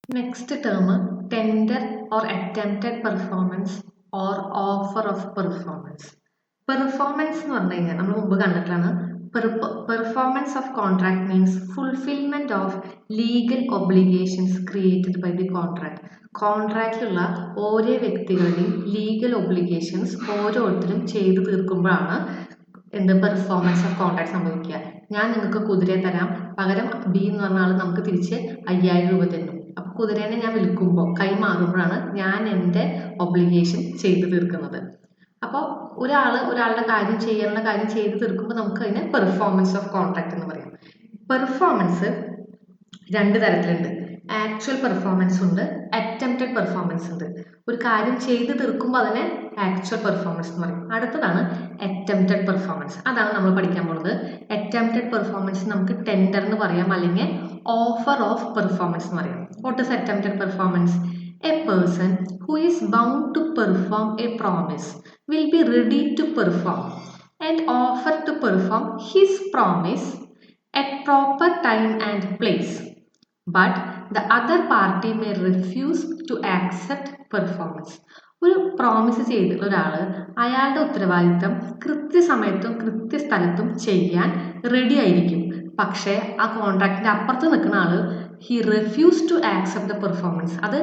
Next term, tender or attempted performance or offer of performance. Performance എന്ന് പറഞ്ഞു കഴിഞ്ഞാൽ നമ്മൾ മുമ്പ് കണ്ടിട്ടാണ് performance of contract means fulfilment of legal obligations created by the contract. കോൺട്രാക്റ്റിലുള്ള ഓരോ വ്യക്തികളുടെയും ലീഗൽ ഒബ്ലിഗേഷൻസ് ഓരോരുത്തരും ചെയ്തു തീർക്കുമ്പോഴാണ് എന്ത് പെർഫോമൻസ് ഓഫ് കോൺട്രാക്ട് സംഭവിക്കുക. ഞാൻ നിങ്ങൾക്ക് കുതിരയെ തരാം, പകരം ബി എന്ന് പറഞ്ഞ ആൾ നമുക്ക് തിരിച്ച് 5000 രൂപ തരും. അപ്പോൾ കുതിരേനെ ഞാൻ വിൽക്കുമ്പോൾ കൈമാറുമ്പോഴാണ് ഞാൻ എൻ്റെ ഒബ്ലിഗേഷൻ ചെയ്തു തീർക്കുന്നത്. അപ്പോൾ ഒരാളുടെ കാര്യം ചെയ്യാനുള്ള കാര്യം ചെയ്തു തീർക്കുമ്പോൾ നമുക്ക് അതിനെ പെർഫോമൻസ് ഓഫ് കോൺട്രാക്ട് എന്ന് പറയാം. പെർഫോമൻസ് രണ്ട് തരത്തിലുണ്ട്. ആക്ച്വൽ പെർഫോമൻസ് ഉണ്ട്, അറ്റംപ്റ്റഡ് പെർഫോമൻസ് ഉണ്ട്. ഒരു കാര്യം ചെയ്ത് തീർക്കുമ്പോൾ അതിനെ ആക്ച്വൽ പെർഫോമൻസ് എന്ന് പറയും. അടുത്തതാണ് അറ്റംപ്റ്റഡ് പെർഫോമൻസ്. അതാണ് നമ്മൾ പഠിക്കാൻ പോകുന്നത്. അറ്റംപ്റ്റഡ് പെർഫോമൻസ് നമുക്ക് ടെൻഡർ എന്ന് പറയാം, അല്ലെങ്കിൽ ഓഫർ ഓഫ് പെർഫോമൻസ് എന്ന് പറയാം. What is attempted performance? A person who is bound to perform a promise will be ready to perform and offer to perform his promise at proper time and place, but the other party may refuse to accept performance. ഒരു promise ചെയ്തിട്ടുള്ള ഒരാൾ അയാളുടെ ഉത്തരവാദിത്തം കൃത്യസമയത്തും കൃത്യസ്ഥലത്തും ചെയ്യാൻ ready ആയിരിക്കും. പക്ഷേ ആ കോൺട്രാക്റ്റിൻ്റെ അപ്പുറത്ത് നിൽക്കുന്ന ആൾ he refuse to accept the performance. അത്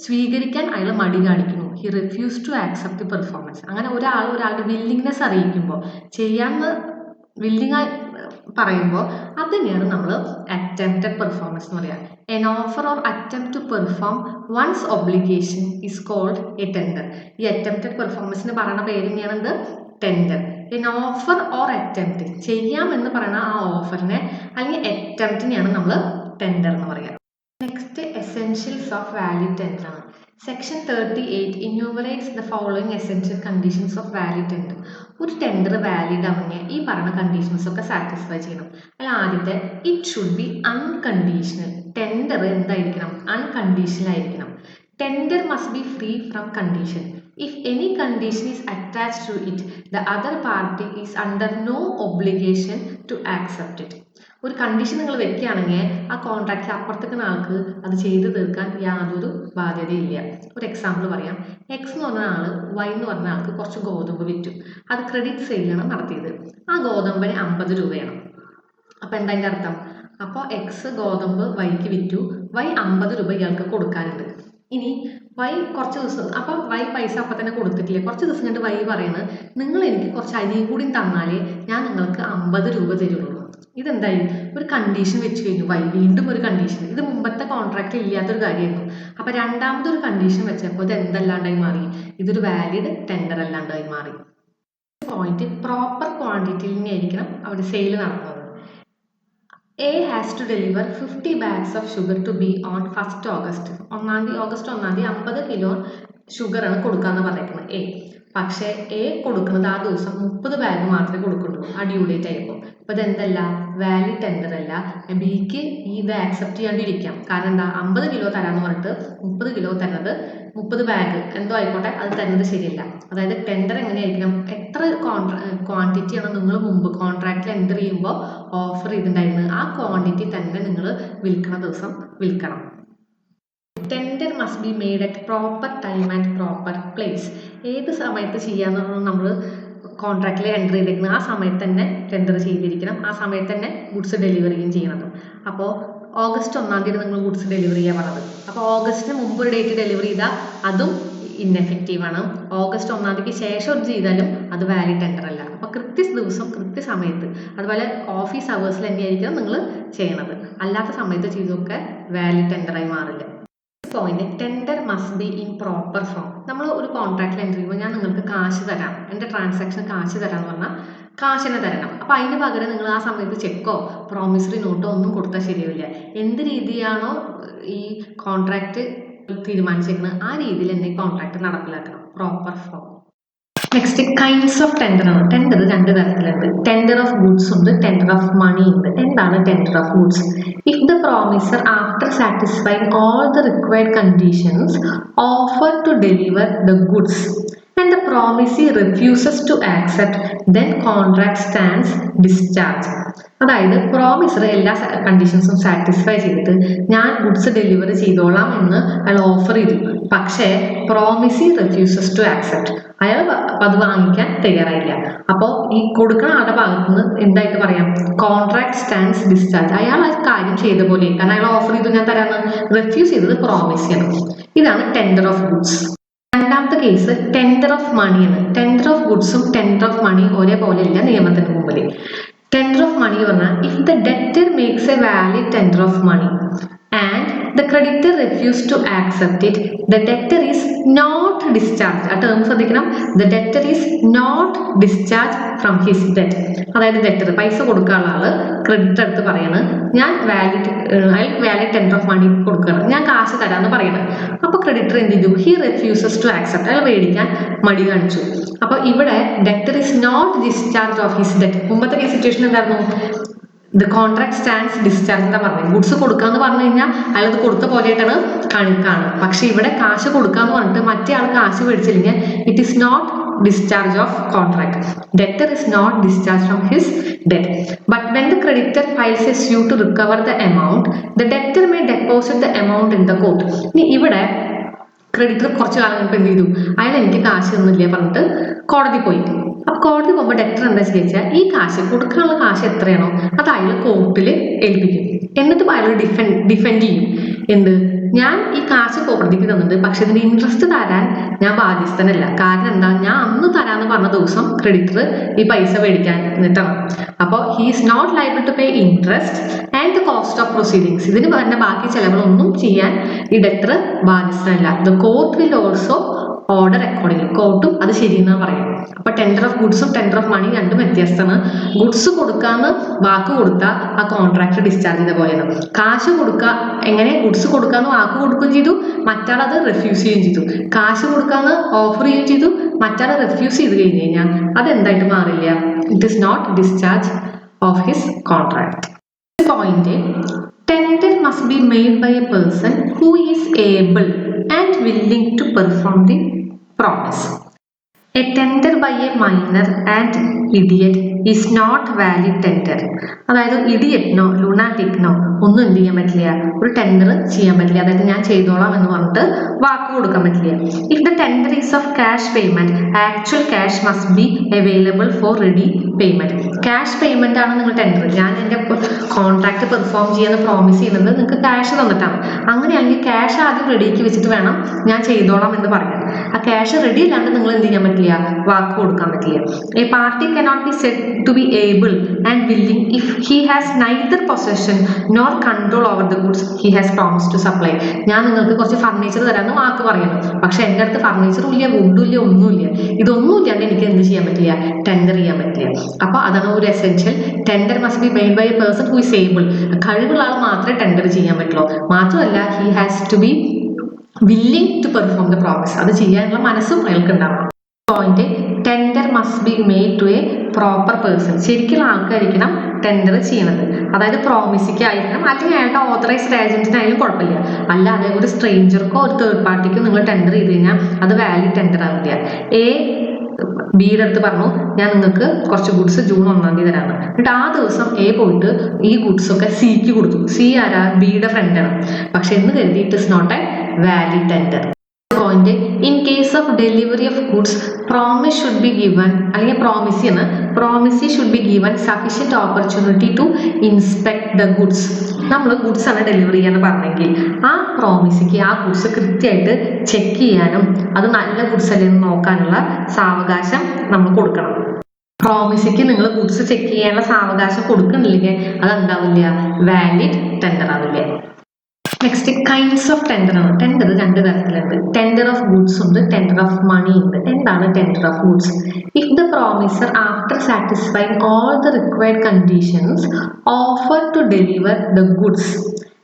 സ്വീകരിക്കാൻ അയാൾ മടി കാണിക്കുന്നു. He refuse to accept the performance. അങ്ങനെ ഒരാളുടെ വില്ലിങ്നെസ് അറിയിക്കുമ്പോൾ, ചെയ്യാമെന്ന് വില്ലിങ് പറയുമ്പോൾ അതിനെയാണ് നമ്മൾ അറ്റംപ്റ്റഡ് പെർഫോമൻസ് എന്ന് പറയുക. An offer or attempt to perform one's obligation is called a tender. ഈ അറ്റംപ്റ്റഡ് പെർഫോമൻസിന് പറയുന്ന പേര് തന്നെയാണ് എന്ത്? Tender. An offer or attempt, ചെയ്യാമെന്ന് പറയുന്ന ആ ഓഫറിനെ അല്ലെങ്കിൽ അറ്റംപ്റ്റിനെയാണ് നമ്മൾ ടെൻഡർ എന്ന് പറയുക. Next essentials of valid tender ആണ്. Section 38 enumerates the following essential conditions of valid tender. ഒരു ടെൻഡർ വാലിഡ് ആവണമെങ്കിൽ ഈ പറയുന്ന കണ്ടീഷൻസ് ഒക്കെ സാറ്റിസ്ഫൈ ചെയ്യണം. അതിൽ ആദ്യത്തെ, it should be unconditional. Tender എന്തായിരിക്കണം? അൺകണ്ടീഷണൽ ആയിരിക്കണം. Tender must be free from condition. If any condition is attached to it, the other party is under no obligation to accept it. ഒരു condition നിങ്ങൾ വെക്കുകയാണെങ്കിൽ ആ കോൺട്രാക്റ്റിൽ അപ്പുറത്തേക്കുന്ന ആൾക്ക് അത് ചെയ്തു തീർക്കാൻ യാതൊരു ബാധ്യതയില്ല. ഒരു എക്സാമ്പിൾ പറയാം. എക്സ് എന്ന് പറഞ്ഞ ആൾ വൈ എന്ന് പറഞ്ഞ ആൾക്ക് കുറച്ച് ഗോതമ്പ് വിറ്റു. അത് ക്രെഡിറ്റ് സെയിലാണ് നടത്തിയത്. ആ ഗോതമ്പിന് 50 രൂപയാണ്. അപ്പോൾ എന്താ അതിൻ്റെ അർത്ഥം? അപ്പോൾ എക്സ് ഗോതമ്പ് വൈക്ക് വിറ്റു, വൈ 50 രൂപ ഇയാൾക്ക് കൊടുക്കാനുണ്ട്. ഇനി വൈ കുറച്ച് ദിവസം, അപ്പം വൈ പൈസ അപ്പം തന്നെ കൊടുത്തിട്ടില്ല. കുറച്ച് ദിവസം കണ്ട് വൈ പറയുന്നത്, നിങ്ങൾ എനിക്ക് കുറച്ച് അരിയും കൂടി തന്നാലേ ഞാൻ നിങ്ങൾക്ക് 50 രൂപ തരുള്ളൂ. ഇതെന്തായി? ഒരു കണ്ടീഷൻ വെച്ച് കഴിഞ്ഞു വൈ. വീണ്ടും ഒരു കണ്ടീഷൻ. ഇത് മുമ്പത്തെ കോൺട്രാക്റ്റിൽ ഇല്ലാത്തൊരു കാര്യമായിരുന്നു. അപ്പം രണ്ടാമതൊരു കണ്ടീഷൻ വെച്ചപ്പോൾ ഇത് എന്തല്ലാണ്ടായി മാറി? ഇതൊരു വാലിഡ് ടെൻഡർ അല്ലാണ്ടായി മാറി. പോയിന്റ്, പ്രോപ്പർ ക്വാണ്ടിറ്റിയിൽ തന്നെയായിരിക്കണം അവിടെ സെയിൽ നടക്കുന്നത്. A has to deliver 50 bags of sugar to B on 1st August. August 1 50 kilo ഷുഗറാണ് കൊടുക്കാന്ന് പറഞ്ഞേക്കുന്നത് എ. പക്ഷേ എ കൊടുക്കുന്നത് ആ ദിവസം 30 ബാഗ് മാത്രമേ കൊടുക്കുള്ളൂ ആ ഡ്യൂ ഡേറ്റ് ആയപ്പോൾ. അപ്പോൾ ഇതെന്തല്ല? വാലിഡ് ടെൻഡർ അല്ല. ബിക്ക് ഇത് ആക്സെപ്റ്റ് ചെയ്യാണ്ടിരിക്കാം. കാരണം എന്താ? 50 കിലോ തരാമെന്ന് പറഞ്ഞിട്ട് 30 കിലോ തരുന്നത്, 30 ബാഗ് എന്തോ ആയിക്കോട്ടെ, അത് തരുന്നത് ശരിയല്ല. അതായത് ടെൻഡർ എങ്ങനെയായിരിക്കണം? എത്ര ക്വാണ്ടിറ്റിയാണ് നിങ്ങൾ മുമ്പ് കോൺട്രാക്റ്റിൽ എൻ്റർ ചെയ്യുമ്പോൾ ഓഫർ ചെയ്തിട്ടുണ്ടായിരുന്നത്, ആ ക്വാണ്ടിറ്റി തന്നെ നിങ്ങൾ വിൽക്കുന്ന ദിവസം വിൽക്കണം. Tender must be made at proper time and proper place. ഏത് സമയത്ത് ചെയ്യാമെന്നാണ് നമ്മൾ കോൺട്രാക്റ്റിൽ എൻ്റർ ചെയ്തിരിക്കുന്നത് ആ സമയത്ത് തന്നെ ടെൻഡർ ചെയ്തിരിക്കണം. ആ സമയത്ത് തന്നെ ഗുഡ്സ് ഡെലിവറിയും ചെയ്യണം. അപ്പോൾ ഓഗസ്റ്റ് 1 നിങ്ങൾ ഗുഡ്സ് ഡെലിവറി ചെയ്യാൻ പറഞ്ഞത്. അപ്പോൾ ഓഗസ്റ്റിന് മുമ്പ് ഒരു ഡേറ്റ് ഡെലിവറി ചെയ്താൽ അതും ഇന്നെഫക്റ്റീവാണ്. ഓഗസ്റ്റ് 1 ശേഷം ചെയ്താലും അത് വാലിഡ് ടെൻഡർ അല്ല. അപ്പോൾ ദിവസം കൃത്യസമയത്ത്, അതുപോലെ ഓഫീസ് അവേഴ്സിൽ തന്നെയായിരിക്കും നിങ്ങൾ ചെയ്യണത്. അല്ലാത്ത സമയത്ത് ചെയ്തൊക്കെ വാലിഡ് ടെൻഡറായി മാറില്ല. Point, tender must be in proper form. നമ്മൾ ഒരു കോൺട്രാക്റ്റിൽ എൻ്റർ ചെയ്യുമ്പോൾ ഞാൻ നിങ്ങൾക്ക് കാശ് തരാം, എൻ്റെ ട്രാൻസാക്ഷൻ കാശ് തരാമെന്ന് പറഞ്ഞാൽ കാശിനെ തരണം. അപ്പോൾ അതിന് പകരം നിങ്ങൾ ആ സമയത്ത് ചെക്കോ പ്രോമിസറി നോട്ടോ ഒന്നും കൊടുത്താൽ ശരിയാവില്ല. എന്ത് രീതിയാണോ ഈ കോൺട്രാക്റ്റ് തീരുമാനിച്ചേക്കുന്നത് ആ രീതിയിൽ തന്നെ ഈ കോൺട്രാക്റ്റ് നടപ്പിലാക്കണം. Proper form. Next, kinds of tender ആണ്. ടെൻഡർ രണ്ട് തരത്തിലുണ്ട്. ടെൻഡർ ഓഫ് ഗുഡ്സ് ഉണ്ട്, ടെൻഡർ ഓഫ് മണി ഉണ്ട്. എന്താണ് tender of goods? If the promisor after satisfying all the required conditions offer to deliver the goods and the promisee refuses to accept, then contract stands discharge. അതായത് promisor എല്ലാ കണ്ടീഷൻസും satisfy ചെയ്തിട്ട് ഞാൻ goods delivery ചെയ്തോളാം എന്ന് അയാൾ offer ചെയ്തു. പക്ഷേ promisee refuses to accept, അയാൾ അത് വാങ്ങിക്കാൻ തയ്യാറായില്ല. അപ്പോൾ ഈ കൊടുക്കുന്ന ആളുടെ ഭാഗത്ത് നിന്ന് എന്തായിട്ട് പറയാം, കോൺട്രാക്ട് സ്റ്റാൻഡ്സ് ഡിസ്ചാർജ്. അയാൾ ആ കാര്യം ചെയ്ത പോലെ, കാരണം അയാൾ ഓഫർ ചെയ്തു ഞാൻ തരാമെന്ന്, റെഫ്യൂസ് ചെയ്തത് പ്രോമിസിയാണ്. ഇതാണ് ടെൻഡർ ഓഫ് ഗുഡ്സ്. രണ്ടാമത്തെ കേസ് ടെൻഡർ ഓഫ് മണിയാണ്. ടെൻഡർ ഓഫ് ഗുഡ്സും ടെൻഡർ ഓഫ് മണി ഒരേപോലെയല്ല നിയമത്തിന് മുമ്പിൽ. ടെൻഡർ ഓഫ് മണി പറഞ്ഞാൽ if the debtor makes a valid tender of money and the creditor refused to accept it, the debtor is not discharged. ആ term ശ്രദ്ധിക്കണം, the debtor is not discharged from his debt. അതായത് debtor പൈസ കൊടുക്കാനുള്ള ആള് creditor അടുത്ത് പറയാണ് ഞാൻ valid tender of മണി കൊടുക്കണം, ഞാൻ കാശ് തരാമെന്ന് പറയണം. അപ്പോൾ ക്രെഡിറ്റർ എന്ത് ചെയ്തു, ഹി റെഫ്യൂസസ് ടു ആക്സെപ്റ്റ്, അയാൾ മേടിക്കാൻ മടി കാണിച്ചു. അപ്പോൾ ഇവിടെ debtor is not discharge of his debt. മുമ്പത്തെ കേസ് സിറ്റുവേഷൻ എന്തായിരുന്നു, ദ കോൺട്രാക്ട് സ്റ്റാൻഡ്സ് ഡിസ്ചാർജ് എന്താ പറഞ്ഞത്, ഗുഡ്സ് കൊടുക്കാന്ന് പറഞ്ഞു കഴിഞ്ഞാൽ അയാളത് കൊടുത്ത പോലെയായിട്ടാണ് കാണുക. പക്ഷെ ഇവിടെ കാശ് കൊടുക്കാന്ന് പറഞ്ഞിട്ട് മറ്റേ ആൾ കാശ് മേടിച്ചില്ലെങ്കിൽ it is not discharge of contract. Debtor is not discharged from his debt. But when the creditor files a suit to recover the amount, the debtor may deposit the amount in the court. ഇനി ഇവിടെ creditor കുറച്ച് കാലം കഴിഞ്ഞപ്പോൾ എന്ത് ചെയ്തു, അയാൾ എനിക്ക് കാശ് തന്നില്ല പറഞ്ഞിട്ട് കോടതി പോയി. അപ്പോൾ കോടതി പോകുമ്പോൾ ഡെക്ടർ എന്താ ചോദിച്ചാൽ ഈ കാശ് കൊടുക്കാനുള്ള കാശ് എത്രയാണോ അത് അയാൾ കോർട്ടിൽ ഏൽപ്പിക്കും. എന്നിട്ട് അയാൾ ഡിഫെൻഡ് ചെയ്യും. എന്ത്, ഞാൻ ഈ കാശ് കോടതിക്ക് തന്നിട്ടുണ്ട്, പക്ഷെ ഇതിന്റെ ഇൻട്രസ്റ്റ് തരാൻ ഞാൻ ബാധ്യസ്ഥനല്ല. കാരണം എന്താ, ഞാൻ അന്ന് തരാമെന്ന് പറഞ്ഞ ദിവസം ക്രെഡിറ്റർ ഈ പൈസ മേടിക്കാൻ നിന്നിട്ടാണ്. അപ്പോൾ he is not liable to pay interest and the cost of proceedings. ഇതിന് പറഞ്ഞ ബാക്കി ചെലവുകളൊന്നും ചെയ്യാൻ ഈ ഡെക്ടർ ബാധ്യസ്ഥനല്ല. The court will also order accordingly. കോർട്ടും അത് ശരിയെന്നാണ് പറയും. അപ്പൊ ടെൻഡർ ഓഫ് ഗുഡ്സും ടെൻഡർ ഓഫ് മണി രണ്ടും വ്യത്യസ്തമാണ്. ഗുഡ്സ് കൊടുക്കാന്ന് വാക്ക് കൊടുത്താൽ ആ കോൺട്രാക്ട് ഡിസ്ചാർജ് ചെയ്ത പോലെയാണ്. കാശ് കൊടുക്കുക എങ്ങനെ, ഗുഡ്സ് കൊടുക്കാന്ന് വാക്ക് കൊടുക്കുകയും ചെയ്തു, മറ്റാളത് റെഫ്യൂസ് ചെയ്യുകയും ചെയ്തു. കാശ് കൊടുക്കാന്ന് ഓഫർ ചെയ്യുകയും ചെയ്തു, മറ്റാളെ റെഫ്യൂസ് ചെയ്ത് കഴിഞ്ഞ് കഴിഞ്ഞാൽ അതെന്തായിട്ട് മാറില്ല, it is not discharge of his contract. Point, tender must be made by a person who is able and willing to perform the promise. A tender by a minor and idiot is not valid tender. അതായത് ഇഡിയറ്റിനോ ലുണാറ്റിക്കിനോ ഒന്നും എന്ത് ചെയ്യാൻ പറ്റില്ല, ഒരു tender ചെയ്യാൻ പറ്റില്ല. അതായത് ഞാൻ ചെയ്തോളാം എന്ന് പറഞ്ഞിട്ട് വാക്ക് കൊടുക്കാൻ പറ്റില്ല. If the tender is of cash payment, actual cash must be available for ready payment. Cash payment ആണ് നിങ്ങൾ ടെൻഡർ, ഞാൻ എൻ്റെ കോൺട്രാക്ട് പെർഫോം ചെയ്യാന്ന് പ്രോമിസ് ചെയ്യുന്നത് നിങ്ങൾക്ക് ക്യാഷ് തന്നിട്ടാണ്. അങ്ങനെയാണെങ്കിൽ ക്യാഷ് ആദ്യം റെഡിക്ക് വെച്ചിട്ട് വേണം ഞാൻ ചെയ്തോളാം എന്ന് പറയാൻ. ആ ക്യാഷ് റെഡി അല്ലാണ്ട് നിങ്ങൾ എന്ത് ചെയ്യാൻ പറ്റില്ല, വാക്ക് കൊടുക്കാൻ പറ്റില്ല. A party cannot be said to be able and willing if he has neither possession nor control over the goods he has promised to supply. ഞാൻ നിങ്ങൾക്ക് കുറച്ച് ഫർണിച്ചർ തരാമെന്ന് വാക്ക് പറയണം, പക്ഷെ എൻ്റെ അടുത്ത് ഫർണിച്ചറും ഇല്ല, വുഡും ഇല്ല, ഒന്നുമില്ല. ഇതൊന്നും ഇല്ലാണ്ട് എനിക്ക് എന്ത് ചെയ്യാൻ പറ്റില്ല, ടെൻഡർ ചെയ്യാൻ പറ്റില്ല. അപ്പോൾ അതാണ് ഒരു essential. Tender must be made by a person who is able. കഴിവുള്ള ആൾ മാത്രമേ ടെൻഡർ ചെയ്യാൻ പറ്റുള്ളൂ. മാത്രമല്ല he has to be willing to perform the promise. അത് ചെയ്യാനുള്ള മനസ്സും അയാൾക്ക് ഉണ്ടാവണം. Point, tender must be made to a proper person. ശരിക്കുള്ള ആൾക്കായിരിക്കണം ടെൻഡർ ചെയ്യണത്. അതായത് പ്രോമിസിക്ക് ആയിരിക്കണം, അല്ലെങ്കിൽ അയാളുടെ ഓതറൈസ്ഡ് ഏജന്റിനായാലും കുഴപ്പമില്ല. അല്ലാതെ ഒരു സ്ട്രേഞ്ചർക്കോ ഒരു തേർഡ് പാർട്ടിക്കോ നിങ്ങൾ ടെൻഡർ ചെയ്ത് കഴിഞ്ഞാൽ അത് വാലിഡ് ടെൻഡർ ആവില്ല. ബിയുടെ അടുത്ത് പറഞ്ഞു ഞാൻ നിങ്ങൾക്ക് കുറച്ച് ഗുഡ്സ് ജൂൺ 1 തരാണ്. എന്നിട്ട് ആ ദിവസം എ പോയിട്ട് ഈ ഗുഡ്സ് ഒക്കെ സിക്ക് കൊടുത്തു. സി ആരാ, ബിയുടെ ഫ്രണ്ടാണ്. പക്ഷെ എന്ന് കരുതി it is not a valid tender. Point, in case of delivery of goods promise should be given, അല്ലെങ്കിൽ promisee should be given sufficient opportunity to inspect the goods. നമ്മൾ ഗുഡ്സ് ആണ് ഡെലിവറി ചെയ്യാന്ന് പറഞ്ഞെങ്കിൽ ആ പ്രോമിസിക്ക് ആ ഗുഡ്സ് കൃത്യമായിട്ട് ചെക്ക് ചെയ്യാനും അത് നല്ല ഗുഡ്സ് അല്ലെന്ന് നോക്കാനുള്ള സാവകാശം നമ്മൾ കൊടുക്കണം. പ്രോമിസിക്ക് നിങ്ങൾ ഗുഡ്സ് ചെക്ക് ചെയ്യാനുള്ള സാവകാശം കൊടുക്കണില്ലെങ്കിൽ അതെന്താവില്ല, വാലിഡ് ടെൻഡർ ആവില്ല. നെക്സ്റ്റ് കൈൻഡ്സ് ഓഫ് ടെൻഡർ ആണ്. ടെൻഡർ രണ്ട് തരത്തിലുണ്ട്. ടെൻഡർ ഓഫ് ഗുഡ്സ് ഉണ്ട്, ടെൻഡർ ഓഫ് മണി ഉണ്ട്. എന്താണ് tender of goods? If the promisor after satisfying all the required conditions offer to deliver the goods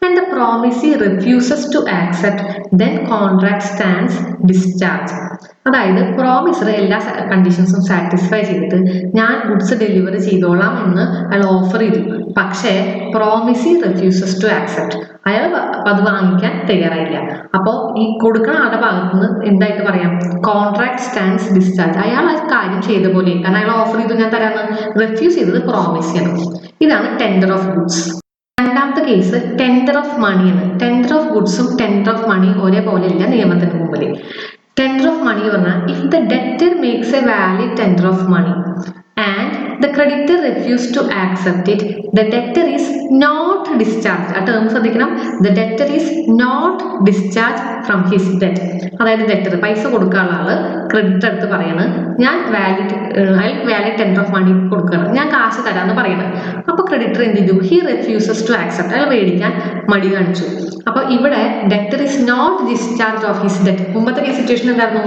and the promisee refuses to accept, then contract stands discharged. അതായത് promisor എല്ലാ കണ്ടീഷൻസും satisfy ചെയ്തിട്ട് ഞാൻ goods delivery ചെയ്തോളാം എന്ന് അയാൾ offer ചെയ്തു. പക്ഷേ promisee refuses to accept. അയാൾ അത് വാങ്ങിക്കാൻ തയ്യാറായില്ല. അപ്പോൾ ഈ കൊടുക്കുന്ന ആളുടെ ഭാഗത്ത് നിന്ന് എന്തായിട്ട് പറയാം, കോൺട്രാക്ട് സ്റ്റാൻഡ്സ് ഡിസ്ചാർജ്. അയാൾ ആ കാര്യം ചെയ്ത പോലെ, കാരണം അയാൾ ഓഫർ ചെയ്തു ഞാൻ തരാമെന്ന്, റെഫ്യൂസ് ചെയ്തത് പ്രോമിസ് ചെയ്യണം. ഇതാണ് ടെൻഡർ ഓഫ് ഗുഡ്സ്. രണ്ടാമത്തെ കേസ് ടെൻഡർ ഓഫ് മണിയാണ്. ടെൻഡർ ഓഫ് ഗുഡ്സും ടെൻഡർ ഓഫ് മണി ഒരേപോലെയല്ല നിയമത്തിന് മുമ്പിൽ. ടെൻഡർ ഓഫ് മണി പറഞ്ഞാൽ if the debtor makes a valid tender of money and the creditor refused to accept it, the debtor is not discharged. ആ term ശ്രദ്ധിക്കണം. The debtor is not discharged from his debt. അതായത് debtor പൈസ കൊടുക്കാനുള്ള ആള് creditor അടുത്ത് പറയാണ് ഞാൻ valid tender of മണി കൊടുക്കണം, ഞാൻ കാശ് തരാമെന്ന് പറയണം. അപ്പോൾ ക്രെഡിറ്റർ എന്ത് ചെയ്തു, ഹി റെഫ്യൂസസ് ടു ആക്സെപ്റ്റ്. അയാൾ മേടിക്കാൻ മടി കാണിച്ചു. അപ്പോൾ ഇവിടെ debtor is not discharge of his debt. മുമ്പത്തെ സിറ്റുവേഷൻ എന്തായിരുന്നു,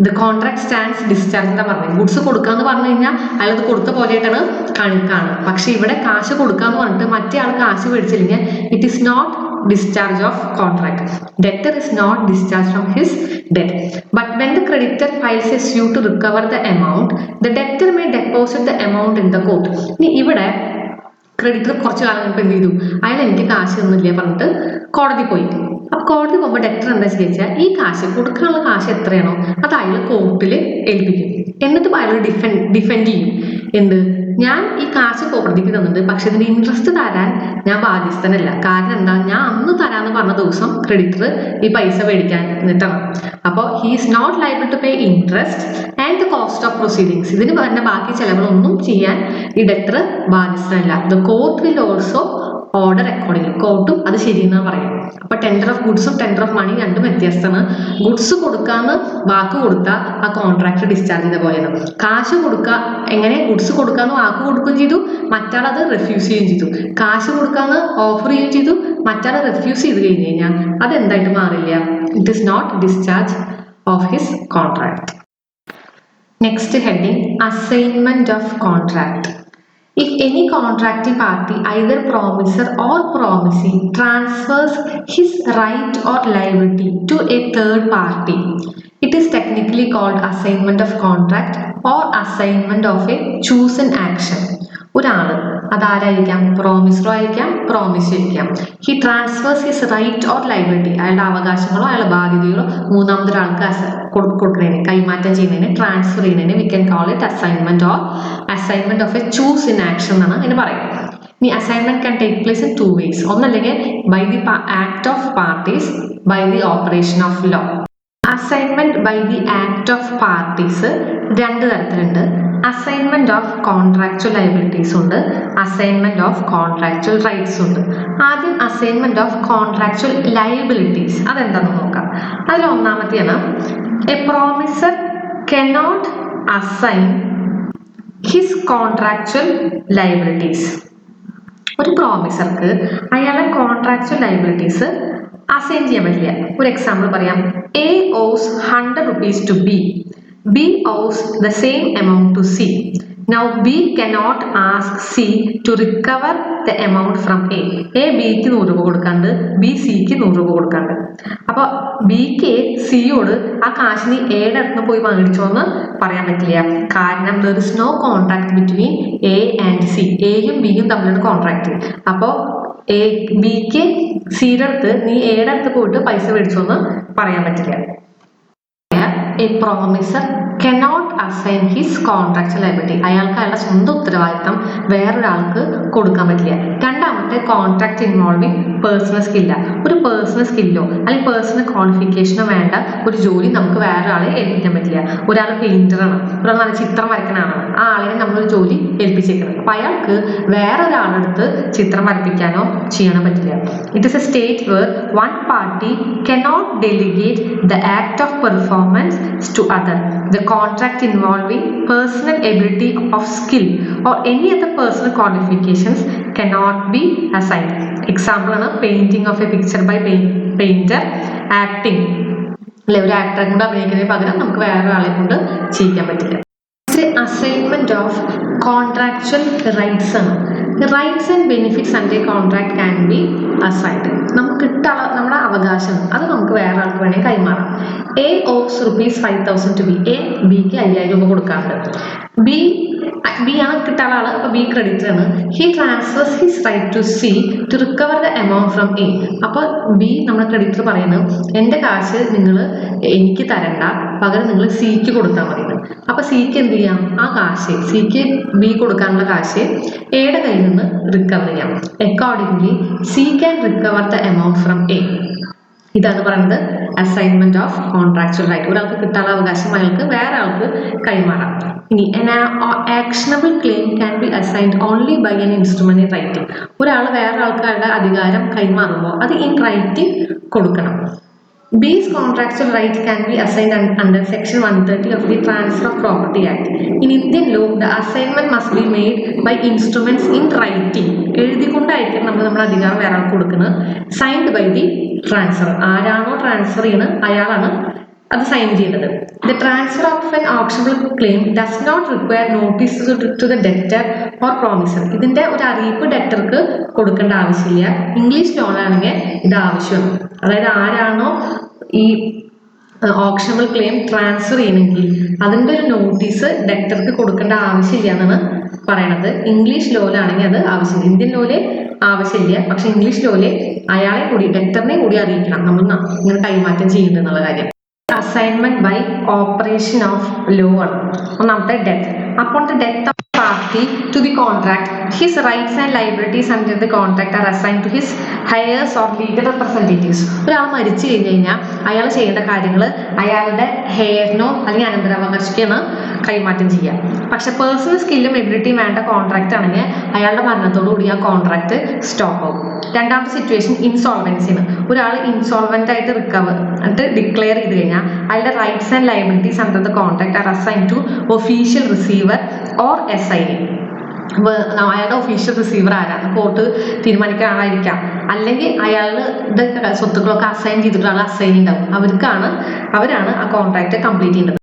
ദ കോൺട്രാക്ട് സ്റ്റാൻഡ്സ് ഡിസ്ചാർജ് എന്താ പറഞ്ഞത്, ഗുഡ്സ് കൊടുക്കാന്ന് പറഞ്ഞു കഴിഞ്ഞാൽ അയാൾ അത് കൊടുത്ത പോലെയായിട്ടാണ് കണക്കാണ്. പക്ഷെ ഇവിടെ കാശ് കൊടുക്കാന്ന് പറഞ്ഞിട്ട് മറ്റേ ആൾ കാശ് മേടിച്ചില്ലെങ്കിൽ it is not discharge of contract. Debtor is not discharged from his debt. But when the creditor files a suit to recover the amount, the debtor may deposit the amount in the court. ഇനി ഇവിടെ creditor കുറച്ച് കാലം കഴിഞ്ഞപ്പോൾ എന്ത് ചെയ്തു, അയാൾ എനിക്ക് കാശ് തന്നില്ല പറഞ്ഞിട്ട് കോടതി പോയി. അപ്പോൾ കോടതി പോകുമ്പോൾ ഡെക്ടർ എന്താ ചോദിച്ചാൽ ഈ കാശ് കൊടുക്കാനുള്ള കാശ് എത്രയാണോ അത് അയാൾ കോർട്ടിൽ ഏൽപ്പിക്കും. എന്നിട്ട് അയാൾ ഡിഫെൻഡ് ചെയ്യും. എന്ത്, ഞാൻ ഈ കാശ് കോടതിക്ക് തന്നിട്ടുണ്ട്, പക്ഷെ ഇതിന് ഇൻട്രസ്റ്റ് തരാൻ ഞാൻ ബാധ്യസ്ഥനല്ല. കാരണം എന്താ, ഞാൻ അന്ന് തരാമെന്ന് പറഞ്ഞ ദിവസം ക്രെഡിറ്റർ ഈ പൈസ മേടിക്കാൻ നിന്നിട്ടാണ്. അപ്പോൾ he is not liable to pay interest and the cost of proceedings. ഇതിന് പറഞ്ഞ ബാക്കി ചിലവുകളൊന്നും ചെയ്യാൻ ഈ ഡെക്ടർ ബാധ്യസ്ഥനല്ല. The court will also order accordingly. കോർട്ടും അത് ശരിയെന്നാണ് പറയും. അപ്പൊ ടെൻഡർ ഓഫ് ഗുഡ്സും ടെൻഡർ ഓഫ് മണി രണ്ടും വ്യത്യസ്തമാണ്. ഗുഡ്സ് കൊടുക്കാന്ന് വാക്ക് കൊടുത്താൽ ആ കോൺട്രാക്ട് ഡിസ്ചാർജ് ചെയ്ത പോലെയാണ്. കാശ് കൊടുക്കുക എങ്ങനെ, ഗുഡ്സ് കൊടുക്കാന്ന് വാക്ക് കൊടുക്കുകയും ചെയ്തു, മറ്റാൾ അത് റെഫ്യൂസ് ചെയ്യുകയും ചെയ്തു. കാശ് കൊടുക്കാന്ന് ഓഫർ ചെയ്യുകയും ചെയ്തു, മറ്റാൾ റെഫ്യൂസ് ചെയ്ത് കഴിഞ്ഞ് കഴിഞ്ഞാൽ അതെന്തായിട്ട് മാറില്ല, it is not discharge of his contract. Next heading assignment of contract. If any contracting party, either promisor or promisee, transfers his right or liability to a third party, it is technically called assignment of contract or assignment of a chosen action. ഒരാള് അതാരായിരിക്കാം, പ്രോമിസറോ ആയിരിക്കാം, പ്രോമിസോ ആയിരിക്കാം. He transfers his right or liability, അയാളുടെ അവകാശങ്ങളോ അയാളുടെ ബാധ്യതകളോ മൂന്നാമതൊരാൾക്ക് കൊടുക്കുന്നതിന്, കൈമാറ്റം ചെയ്യുന്നതിന്, ട്രാൻസ്ഫർ ചെയ്യുന്നതിന് we can call it assignment or assignment of a chose in action എന്നാണ് അതിന് പറയുന്നത്. ഇനി assignment can take place in 2 ways. ഒന്നല്ലെങ്കിൽ by the act of parties, by the operation of law. Assignment by the act of parties രണ്ട് തരത്തിലുണ്ട്. Assignment of contractual liabilities ഉണ്ട്, assignment of contractual rights ഉണ്ട്. ആദ്യം അസൈൻമെന്റ് ഓഫ് കോൺട്രാക്ച്വൽ ലയബിലിറ്റീസ് അതെന്താണെന്ന് നോക്കാം. അതിൽ ഒന്നാമത്തെയാണ് a promisor cannot assign his contractual liabilities. ഒരു പ്രോമിസർക്ക് അയാളുടെ കോൺട്രാക്ച്വൽ ലയബിലിറ്റീസ് അസൈൻ ചെയ്യാൻ പറ്റില്ല. ഒരു എക്സാമ്പിൾ പറയാം, A hose 100 rupees to B. B owes the same amount to C. Now B cannot ask C to recover the amount from A. A Bക്ക് 100 രൂപ കൊടുക്കാണ്ട്, B Cക്ക് 100 രൂപ കൊടുക്കാണ്ട്. അപ്പോൾ Bക്ക് സിയോട് ആ കാശിന് എയുടെ അടുത്ത് പോയി വാങ്ങിച്ചോ എന്ന് പറയാൻ പറ്റില്ല. കാരണം there is no contract between A and C. എയും ബിയും തമ്മിലാണ് കോൺട്രാക്ട്. അപ്പോൾ ബിക്ക് സിയുടെ അടുത്ത് നീ എയുടെ അടുത്ത് പോയിട്ട് പൈസ മേടിച്ചോ എന്ന് പറയാൻ പറ്റില്ല. A promiser cannot assign his contractual liability. അയാൾക്ക് അയാളുടെ സ്വന്തം ഉത്തരവാദിത്തം വേറൊരാൾക്ക് കൊടുക്കാൻ പറ്റില്ല. രണ്ടാമത്തെ കോൺട്രാക്ട് ഇൻവോൾവിങ് പേഴ്സണൽ സ്കില്ല. ഒരു പേഴ്സണൽ സ്കില്ലോ അല്ലെങ്കിൽ പേഴ്സണൽ ക്വാളിഫിക്കേഷനോ വേണ്ട ഒരു ജോലി നമുക്ക് വേറൊരാളെ ഏൽപ്പിക്കാൻ പറ്റില്ല. ഒരാൾ പെയിന്ററാണ്, ഒരാൾ നല്ല ചിത്രം വരയ്ക്കണാണ്, ആ ആളിനെ നമ്മളൊരു ജോലി ഏൽപ്പിച്ചേക്കണം. അപ്പം അയാൾക്ക് വേറൊരാളെടുത്ത് ചിത്രം വരപ്പിക്കാനോ ചെയ്യാനോ പറ്റില്ല. It is a state where one party cannot delegate the act of performance to other. The contract involving personal ability of skill or any other personal qualifications cannot be assigned. Example ആണ് painting of a picture by painter, acting. അല്ലെ, ഒരു ആക്ടറെ കൊണ്ട് അഭിനയിക്കുന്നതിന് പകരം നമുക്ക് വേറെ ആളെ കൊണ്ട് ചെയ്യിക്കാൻ പറ്റില്ല. അസൈൻമെന്റ് ഓഫ് കോൺട്രാക്ച്വൽ റൈറ്റ്സ് ആണ്. Rights and benefits under contract can be assigned. നമുക്ക് കിട്ടാനുള്ള നമ്മുടെ അവകാശം അത് നമുക്ക് വേറെ ആൾക്ക് വേണമെങ്കിൽ കൈമാറാം. A of ₹5,000 to B. A ബിക്ക് 5,000 രൂപ കൊടുക്കാറുണ്ട്. ബി ആണ് കിട്ടാനുള്ള ആള്, അപ്പൊ ബി ക്രെഡിറ്റർ ആണ്. He transfers his right to C to recover the amount from A. അപ്പോൾ ബി നമ്മുടെ ക്രെഡിറ്റർ പറയുന്നത് എൻ്റെ കാശ് നിങ്ങൾ എനിക്ക് തരണ്ട, പകരം നിങ്ങൾ സിക്ക് കൊടുത്താൽ മതി. അപ്പൊ സിക്ക് എന്ത് ചെയ്യാം, ആ കാശ് സിക്ക് ബി കൊടുക്കാനുള്ള കാശ് എയുടെ കയ്യിൽ നിന്ന് റിക്കവർ ചെയ്യാം. Accordingly C can recover the amount from A. ഇതാണ് പറയുന്നത് അസൈൻമെന്റ് ഓഫ് കോൺട്രാക്ച്വൽ റൈറ്റ്. ഒരാൾക്ക് കിട്ടാനുള്ള അവകാശം അയാൾക്ക് വേറെ ആൾക്ക് കൈമാറാം. ഇനി actionable claim can be assigned only by an instrument in writing. ഒരാൾ വേറെ ആൾക്കാരുടെ അധികാരം കൈമാറുമ്പോൾ അത് ഇൻ റൈറ്റിംഗ് കൊടുക്കണം. B's contractual right can be assigned under Section 130 of the Transfer of Property Act. In Indian law, the assignment must be made by instruments in writing. എഴുതിക്കൊണ്ടായിരിക്കും നമ്മുടെ അധികാരം വേറെ ആൾക്ക് കൊടുക്കുന്നത്. Signed by the transfer. ആരാണോ transfer ചെയ്യുന്നത് അയാളാണ് അത് sign ചെയ്യേണ്ടത്. The transfer of an auctionable claim does not require notice to the debtor or promisor. ഇതിന്റെ ഒരു അറിയിപ്പ് ഡെറ്റർക്ക് കൊടുക്കേണ്ട ആവശ്യമില്ല. ഇംഗ്ലീഷ് ലോണാണെങ്കിൽ ഇത് ആവശ്യമാണ്. അതായത് ആരാണോ ഈ ഓപ്ഷണബിൾ ക്ലെയിം ട്രാൻസ്ഫർ ചെയ്യണമെങ്കിൽ അതിൻ്റെ ഒരു നോട്ടീസ് ഡെറ്റർക്ക് കൊടുക്കേണ്ട ആവശ്യമില്ല എന്നാണ് പറയണത്. ഇംഗ്ലീഷ് ലോയിലാണെങ്കിൽ അത് ആവശ്യമില്ല. ഇന്ത്യൻ ലോയില് ആവശ്യമില്ല, പക്ഷെ ഇംഗ്ലീഷ് ലോയില് അയാളെ കൂടി ഡെറ്ററിനെ കൂടി അറിയിക്കണം നമ്മൾ ഇങ്ങനെ കൈമാറ്റം ചെയ്യുന്നുണ്ട് എന്നുള്ള കാര്യം. Assignment by operation of law ആണ്. ഒന്നാമത്തെ death. Upon the death of party to the contract, his rights and liabilities under the contract are assigned to his heirs or legal representatives. ഒരാൾ മരിച്ചു കഴിഞ്ഞാൽ അയാൾ ചെയ്യേണ്ട കാര്യങ്ങൾ അയാളുടെ ഹെയറിനോ അല്ലെങ്കിൽ അനന്തരാവകാശിക്കാണ് കൈമാറ്റം ചെയ്യുക. പക്ഷെ പേഴ്സണൽ സ്കില്ലും എബിലിറ്റിയും വേണ്ട കോൺട്രാക്ട് ആണെങ്കിൽ അയാളുടെ മരണത്തോടുകൂടി ആ കോൺട്രാക്ട് സ്റ്റോപ്പ് ആവും. രണ്ടാമത്തെ സിറ്റുവേഷൻ ഇൻസോൾവൻസിന്. ഒരാൾ ഇൻസോൾവെന്റ് ആയിട്ട് ഡിക്ലെയർ ചെയ്ത് കഴിഞ്ഞാൽ അയാളുടെ rights and liabilities under the contract are assign to official receiver or SIA. അയാളുടെ ഒഫീഷ്യൽ റിസീവർ ആരാണ് കോർട്ട് തീരുമാനിക്കുന്ന ആളായിരിക്കാം, അല്ലെങ്കിൽ അയാളുടെ സ്വത്തുക്കളൊക്കെ അസൈൻ ചെയ്തിട്ടുള്ള അസൈൻ ഉണ്ടാവും. അവരാണ് ആ കോൺട്രാക്ട് കംപ്ലീറ്റ് ചെയ്യുന്നത്.